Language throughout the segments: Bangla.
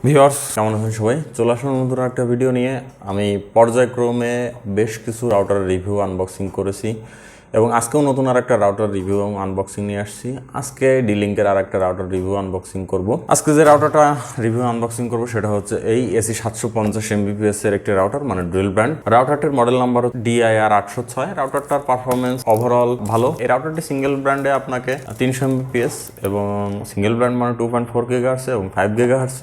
ভিউয়ার্স কেমন আছেন সবাই? চলে আসুন নতুন একটা ভিডিও নিয়ে। আমি পর্যায়ক্রমে বেশ কিছু রাউটারের রিভিউ আনবক্সিং করেছি এবং আজকেও নতুন আরেকটা রাউটার রিভিউ এবং আনবক্সিং নিয়ে আসছি। আজকে ডিলিঙ্কের আরেকটা রাউটার রিভিউ আনবক্সিং করব। আজকে যে রাউটারটা রিভিউ আনবক্সিং করব সেটা হচ্ছে এই AC750 mbps এর একটি রাউটার, মানে ডুয়েল ব্র্যান্ড। রাউটারটির মডেল নাম্বার হচ্ছে DIR 806। রাউটারটার পারফরমেন্স ওভারঅল ভালো। এই রাউটারটি সিঙ্গেল ব্র্যান্ডে আপনাকে 300 mbps এবং সিঙ্গেল ব্র্যান্ড মানে 2.4 GHz এবং 5 GHz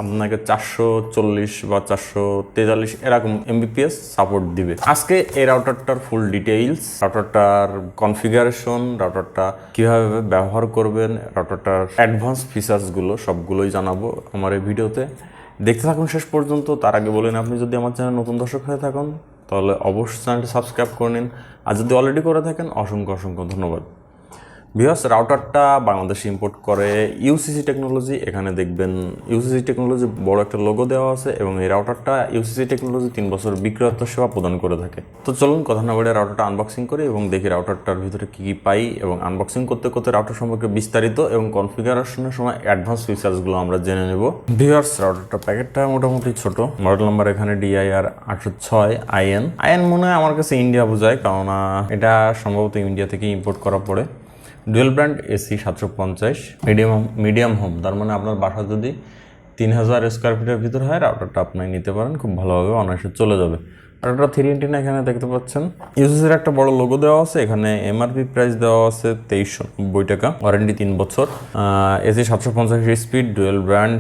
আপনাকে 440 বা 443 এরকম mbps সাপোর্ট দিবে। আজকে এই রাউটারটার ফুল ডিটেইলস, রাউটারটার কনফিগারেশন, রাউটারটা কিভাবে ব্যবহার করবেন, রাউটারটার অ্যাডভান্স ফিচার্সগুলো সবগুলোই জানাবো আমার এই ভিডিওতে। দেখতে থাকুন শেষ পর্যন্ত। তার আগে বলেন, আপনি যদি আমার চ্যানেল নতুন দর্শক হয়ে থাকুন তাহলে অবশ্যই চ্যানেলটি সাবস্ক্রাইব করে নিন, আর যদি অলরেডি করে থাকেন অসংখ্য অসংখ্য ধন্যবাদ। ভিউয়ার্স, রাউটারটা বাংলাদেশে ইম্পোর্ট করে ইউসিসি টেকনোলজি। এখানে দেখবেন ইউসিসি টেকনোলজি বড় একটা লোগো দেওয়া আছে এবং এই রাউটারটা ইউসিসি টেকনোলজি 3 বছর বিক্রয়োত্তর সেবা প্রদান করে থাকে। তো চলুন কথা না বলে রাউটারটা আনবক্সিং করি এবং দেখি রাউটারটার ভিতরে কী কী পাই, এবং আনবক্সিং করতে করতে রাউটার সম্পর্কে বিস্তারিত এবং কনফিগারেশনের সময় অ্যাডভান্স ফিচার্সগুলো আমরা জেনে নেব। ভিউয়ার্স, রাউটারটা প্যাকেটটা মোটামুটি ছোট। মডেল নাম্বার এখানে DIR 806IN। আইএন মনে হয় আমার কাছে ইন্ডিয়া বোঝায়, কেননা এটা সম্ভবত ইন্ডিয়া থেকে ইম্পোর্ট করা পড়ে। Dual brand AC750 medium home, তার মানে আপনার বাসা যদি 3000 স্কোয়ার ফিটের ভিতর হয় রাউটারটা আপনি নিতে পারেন, খুব ভালোভাবে অনায়াসে চলে যাবে। রাউটারটা 3 এন্টিনা এখানে দেখতে পাচ্ছেন। ইউসিসির একটা বড় লোগো দেওয়া আছে। এখানে MRP প্রাইস দেওয়া আছে 2390 টাকা, ওয়ারেন্টি 3 বছর। AC750 speed, dual band,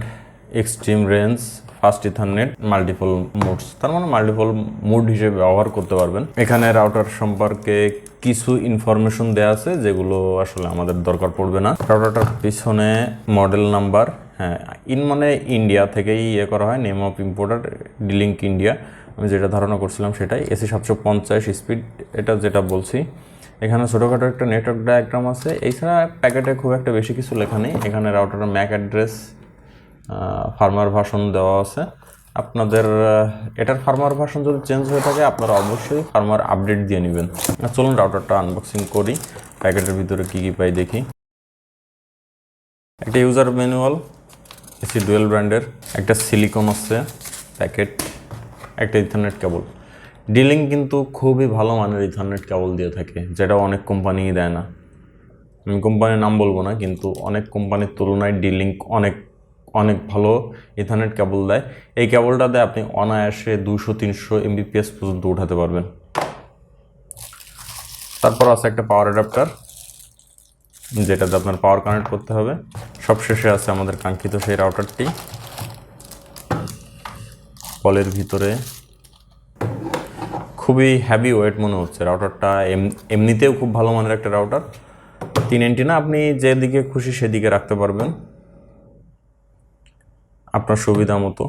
extreme range, fast ethernet, multiple modes, তার মানে মাল্টিপল মোড হিসেবে ব্যবহার করতে পারবেন। এখানে রাউটার সম্পর্কে কিছু ইনফরমেশন দেওয়া আছে যেগুলো আসলে আমাদের দরকার পড়বে না। রাউটারটার পিছনে মডেল নাম্বার, হ্যাঁ, মানে ইন্ডিয়া থেকেই করা হয়, নেম অফ ইম্পোর্টার ডিলিঙ্ক ইন্ডিয়া। আমি যেটা ধারণা করছিলাম সেটাই। AC750 স্পিড, এটা যেটা বলছি। এখানে ছোটোখাটো একটা নেটওয়ার্ক ডায়াগ্রাম আছে। এছাড়া প্যাকেটে খুব একটা বেশি কিছু লেখা নেই। এখানে রাউটারের ম্যাক অ্যাড্রেস, ফার্মার ভার্সন দেওয়া আছে। আপনাদের এটার ফার্মার ভার্সন যদি চেঞ্জ হয়ে থাকে আপনারা অবশ্যই ফার্মার আপডেট দিয়ে নেবেন। চলুন রাউটারটা আনবক্সিং করি, প্যাকেটের ভিতরে কী কী পাই দেখি। একটা ইউজার ম্যানুয়াল এসি ডুয়েল ব্র্যান্ডের, একটা সিলিকন আছে প্যাকেট, একটা ইথারনেট কেবল। ডিলিঙ্ক কিন্তু খুবই ভালো মানের ইথারনেট কেবল দিয়ে থাকে, যেটা অনেক কোম্পানিই দেয় না। আমি কোম্পানির নাম বলবো না, কিন্তু অনেক কোম্পানির তুলনায় ডিলিঙ্ক অনেক অনেক ভালো ইথারনেট কেবল দেয়। এই কেবলটা দিয়ে আপনি অনায়াসে 200-300 mbps পর্যন্ত উঠাতে পারবেন। তারপর আছে একটা পাওয়ার অ্যাডাপ্টার, যেটাতে আপনার পাওয়ার কানেক্ট করতে হবে। সবশেষে আছে আমাদের কাঙ্ক্ষিত সেই রাউটারটি। কলের ভিতরে খুবই হ্যাভি ওয়েট মনে হচ্ছে। রাউটারটা এমনিতেও খুব ভালো মানের একটা রাউটার। 3 এন্টিনা, আপনি যেদিকে খুশি সেদিকে রাখতে পারবেন আপনার সুবিধা মতো,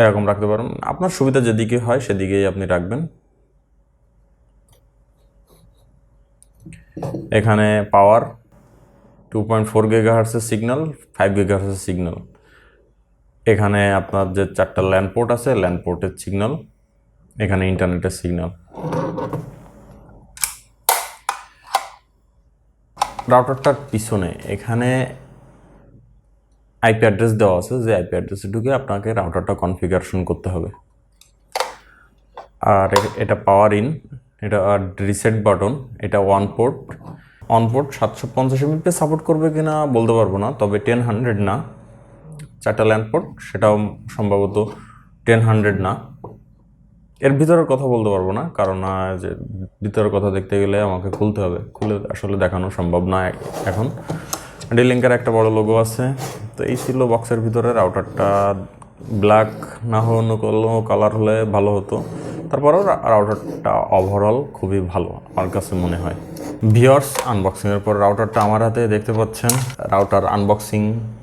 এরকম রাখতে পারেন। আপনার সুবিধা যেদিকে হয় সেদিকেই আপনি রাখবেন। এখানে পাওয়ার 2.4 GHz সিগন্যাল, 5 GHz সিগন্যাল। এখানে আপনার যে 4টা ল্যান্ড পোর্ট আছে, ল্যান্ড পোর্টের সিগন্যাল। এখানে ইন্টারনেটের সিগন্যাল। রাউটারটার পিছনে এখানে আইপি অ্যাড্রেস দেওয়া আছে, যে আইপি অ্যাড্রেসে ঢুকে আপনাকে রাউটারটা কনফিগারেশন করতে হবে। আর এটা পাওয়ার ইন, এটা রিসেট বাটন, এটা অন পোর্ট। 750 mbps সাপোর্ট করবে কিনা বলতে পারবো না, তবে 1000 না। 4টা ল্যান্ড পোর্ট, সেটাও সম্ভবত 1000 না। এর ভিতরের কথা বলতে পারবো না, কারণ যে ভিতরের কথা দেখতে গেলে আমাকে খুলতে হবে, খুলে আসলে দেখানো সম্ভব না এখন। ডিলিঙ্কের একটা বড় লোগো আছে। তো এই ছিল বক্সের ভিতরে। রাউটারটা ব্ল্যাক না হয় অন্য কোনো কালার হলে ভালো হতো। তারপরেও রাউটারটা ওভারঅল খুবই ভালো আমার কাছে মনে হয়। ভিউয়ার্স, আনবক্সিংয়ের পর রাউটারটা আমার হাতে দেখতে পাচ্ছেন। রাউটার আনবক্সিং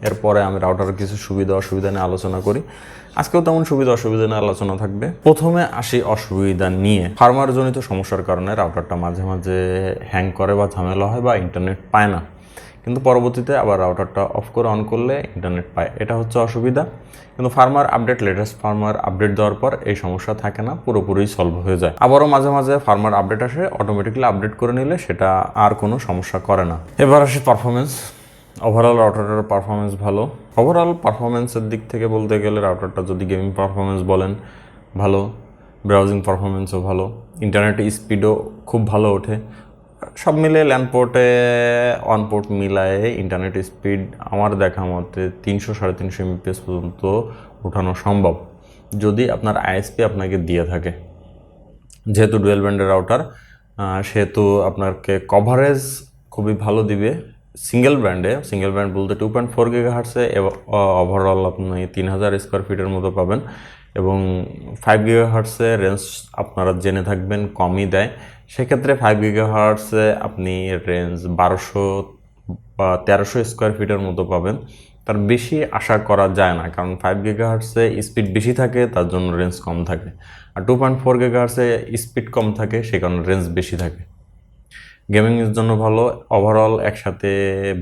এর পরে আমি রাউটারের কিছু সুবিধা অসুবিধা নিয়ে আলোচনা করি। আজকেও তেমন সুবিধা অসুবিধা নিয়ে আলোচনা থাকবে। প্রথমে আসি অসুবিধা নিয়ে। ফার্মার জনিত সমস্যার কারণে রাউটারটা মাঝে মাঝে হ্যাং করে বা ঝামেলা হয় বা ইন্টারনেট পায় না, কিন্তু পরবর্তীতে আবার রাউটারটা অফ করে অন করলে ইন্টারনেট পায়। এটা হচ্ছে অসুবিধা। কিন্তু farmer update, latest farmer update দেওয়ার পর এই সমস্যা থাকে না, পুরোপুরি সলভ হয়ে যায়। আবারও মাঝে মাঝে ফার্মার আপডেট আসে, অটোমেটিক্যালি আপডেট করে নিলে সেটা আর কোনো সমস্যা করে না। এবার আসি পারফরমেন্স। ওভারঅল রাউটারের পারফরমেন্স ভালো। ওভারঅল পারফরমেন্সের দিক থেকে বলতে গেলে রাউটারটা যদি গেমিং পারফরমেন্স বলেন ভালো, ব্রাউজিং পারফরমেন্সও ভালো, ইন্টারনেট স্পিডও খুব ভালো ওঠে। সব মিলে ল্যান্ড পোর্টে অন পোর্ট মিলায়ে ইন্টারনেট স্পিড আমার দেখা মতে 300-350 mbps পর্যন্ত ওঠানো সম্ভব যদি আপনার আইএসপি আপনাকে দিয়ে থাকে। যেহেতু ডুয়েল ব্যান্ডের রাউটার সেহেতু আপনাকে কভারেজ খুবই ভালো দিবে। সিঙ্গেল ব্যান্ড বলতে 2.4 GHz ওভারঅল আপনি 3000 স্কোয়ার ফিটের মতো পাবেন এবং 5 GHz রেঞ্জ আপনারা জেনে থাকবেন কমই দেয়। সেক্ষেত্রে 5 GHz আপনি রেঞ্জ 1200 বা 1300 স্কোয়ার ফিটের মতো পাবেন। তার বেশি আশা করা যায় না, কারণ 5 GHz স্পিড বেশি থাকে, তার জন্য রেঞ্জ কম থাকে। আর 2.4 GHz স্পিড কম থাকে, সে কারণে রেঞ্জ বেশি থাকে। গেমিংয়ের জন্য ভালো। ওভারঅল একসাথে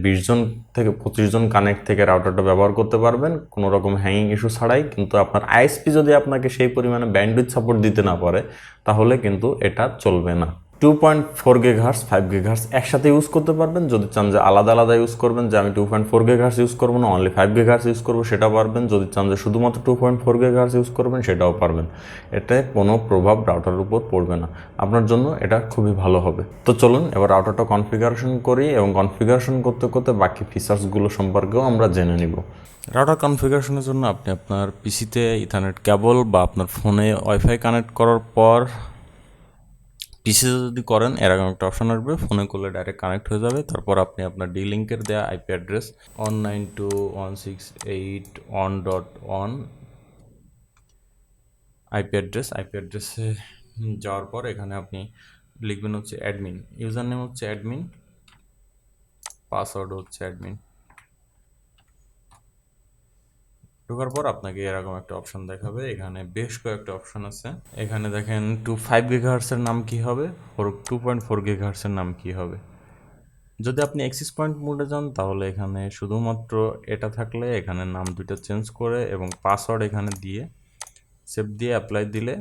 20 জন থেকে 25 জন কানেক্ট থেকে রাউটারটা ব্যবহার করতে পারবেন কোনো রকম হ্যাঙ্গিং ইস্যু ছাড়াই। কিন্তু আপনার আইএসপি যদি আপনাকে সেই পরিমাণে ব্যান্ডউইথ সাপোর্ট দিতে না পারে, তাহলে কিন্তু এটা চলবে না। 2.4 GHz 5 GHz একসাথে ইউজ করতে পারবেন। যদি চান যে আলাদা আলাদা ইউজ করবেন, যে আমি 2.4 GHz ইউজ করবো না, অনলি 5 GHz ইউজ করবো, সেটাও পারবেন। যদি চান যে শুধুমাত্র 2.4 GHz ইউজ করবেন, সেটাও পারবেন। এতে কোনো প্রভাব রাউটারের উপর পড়বে না, আপনার জন্য এটা খুবই ভালো হবে। তো চলুন এবার রাউটারটা কনফিগারেশন করি এবং কনফিগারেশন করতে করতে বাকি ফিচার্সগুলো সম্পর্কেও আমরা জেনে নিব। রাউটার কনফিগারেশনের জন্য আপনি আপনার পিসিতে ইথারনেট কেবল বা আপনার ফোনে ওয়াইফাই কানেক্ট করার পর, পিসিতে যদি করেন এরকম একটা অপশন আসবে, ফোনে করলে ডাইরেক্ট কানেক্ট হয়ে যাবে। তারপর আপনি আপনার ডিলিঙ্কের দেওয়া আইপি অ্যাড্রেস 192.168.1.1 আইপি অ্যাড্রেসে যাওয়ার পর এখানে আপনি লিখবেন হচ্ছে অ্যাডমিন, ইউজার নেম হচ্ছে অ্যাডমিন, পাসওয়ার্ড হচ্ছে অ্যাডমিন। ঢোকার পর আপনাকে এরকম একটা অপশন দেখাবে। এখানে বেশ কয়েকটা অপশন আছে। এখানে দেখেন 5 GHz এর নাম কি হবে, 2.4 GHz এর নাম কি হবে। যদি আপনি অ্যাক্সেস পয়েন্ট মোডে যান, তাহলে এখানে শুধুমাত্র এটা থাকলে এখানে নাম দুইটা চেঞ্জ করে এবং পাসওয়ার্ড এখানে দিয়ে সেভ দিয়ে অ্যাপ্লাই দিলে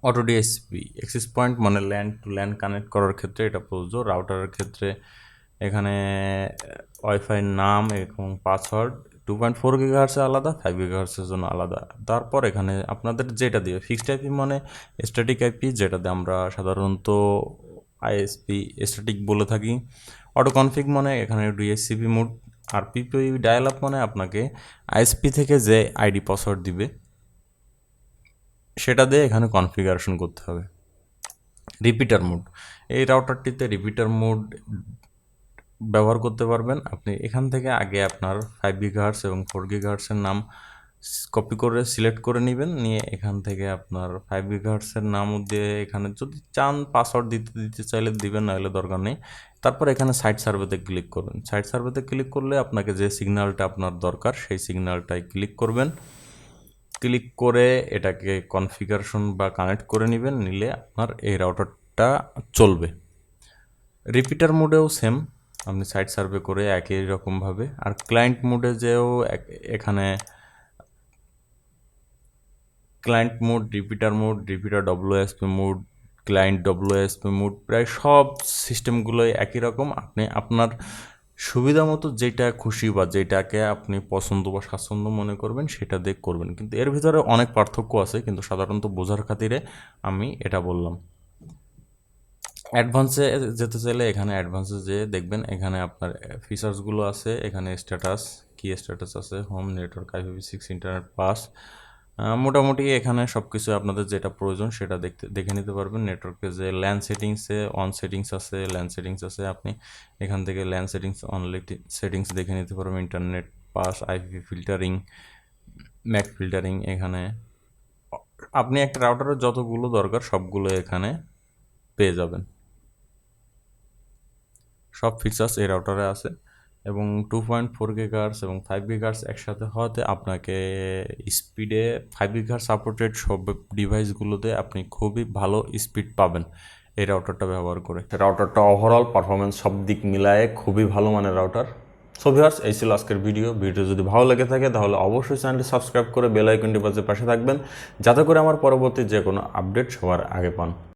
অটো ডিএসপি অ্যাক্সেস পয়েন্ট মানে ল্যান্ড টু ল্যান্ড কানেক্ট করার ক্ষেত্রে এটা প্রযোজ্য। রাউটারের ক্ষেত্রে এখানে ওয়াইফাই নাম এবং পাসওয়ার্ড 2.4 GHz আলাদা, 5 GHz এর জন্য আলাদা। তারপর এখানে আপনাদের যেটা দিয়ে ফিক্সড আইপি মানে স্ট্যাটিক আইপি, যেটাতে আমরা সাধারণত আইএসপি স্ট্যাটিক বলে থাকি। অটো কনফিগ মানে এখানে ডিএসসিপি মোড। আর পিপিআই ডায়াল আপ মানে আপনাকে আইএসপি থেকে যে আইডি পাসওয়ার্ড দিবে সেটা দিয়ে এখানে কনফিগারেশন করতে হবে। রিপিটার মোড, এই রাউটারটিতে রিপিটার মোড ব্যবহার করতে পারবেন। আপনি এখান থেকে আগে আপনার 5 GHz এবং 4 GHz এর নাম কপি করে সিলেক্ট করে নেবেন, নিয়ে এখান থেকে আপনার 5 GHz এর নাম দিয়ে এখানে যদি চান পাসওয়ার্ড দিতে চাইলে দিবেন, না হলে দরকার নেই। তারপর এখানে সাইট সার্ভেতে ক্লিক করবেন। সাইট সার্ভেতে ক্লিক করলে আপনাকে যে সিগন্যালটা আপনার দরকার সেই সিগন্যালটায় ক্লিক করবেন। ক্লিক করে এটাকে কনফিগারেশন বা কানেক্ট করে নেবেন, নিলে আপনার এই রাউটারটা চলবে। রিপিটার মোডেও সেম, আপনি সাইট সার্ভে করে একই রকমভাবে। আর ক্লায়েন্ট মোডে যেও এখানে client mode, repeater WSP mode, client WSP mode, প্রায় সব সিস্টেমগুলোই একই রকম। আপনি আপনার সুবিধা মতো যেটা খুশি বা যেটাকে আপনি পছন্দ বা স্বাচ্ছন্দ্য মনে করবেন সেটা দিয়ে করবেন। কিন্তু এর ভিতরে অনেক পার্থক্য আছে, কিন্তু সাধারণত বোঝার খাতিরে আমি এটা বললাম। অ্যাডভান্সে যেতে চাইলে এখানে অ্যাডভান্সে যেয়ে দেখবেন এখানে আপনার ফিচার্সগুলো আছে। এখানে স্ট্যাটাস, কি স্ট্যাটাস আছে, home, network, IPv6, internet pass, মোটামুটি এখানে সব কিছু আপনাদের যেটা প্রয়োজন সেটা দেখে নিতে পারবেন। নেটওয়ার্কে যে ল্যান সেটিংসে অন সেটিংস আছে, ল্যান সেটিংস আছে, আপনি এখান থেকে ল্যান সেটিংস অন সেটিংস দেখে নিতে পারবেন। Internet pass, IP filtering, Mac filtering, এখানে আপনি একটা রাউটারের যতগুলো দরকার সবগুলো এখানে পেয়ে যাবেন। সব ফিচার্স এই রাউটারে আছে এবং 2.4 GHz এবং 5 GHz একসাথে হওয়াতে আপনাকে স্পিডে 5 GHz সাপোর্টেড সব ডিভাইসগুলোতে আপনি খুবই ভালো স্পিড পাবেন এই রাউটারটা ব্যবহার করে। রাউটারটা ওভারঅল পারফরমেন্স সব দিক মিলায়ে খুবই ভালো মানের রাউটার। সো ভিউয়ার্স, এই ছিল আজকের ভিডিও যদি ভালো লেগে থাকে তাহলে অবশ্যই চ্যানেলটি সাবস্ক্রাইব করে বেল আইকনটি বাজে পাশে থাকবেন, যাতে করে আমার পরবর্তী যে কোনো আপডেট সবার আগে পান।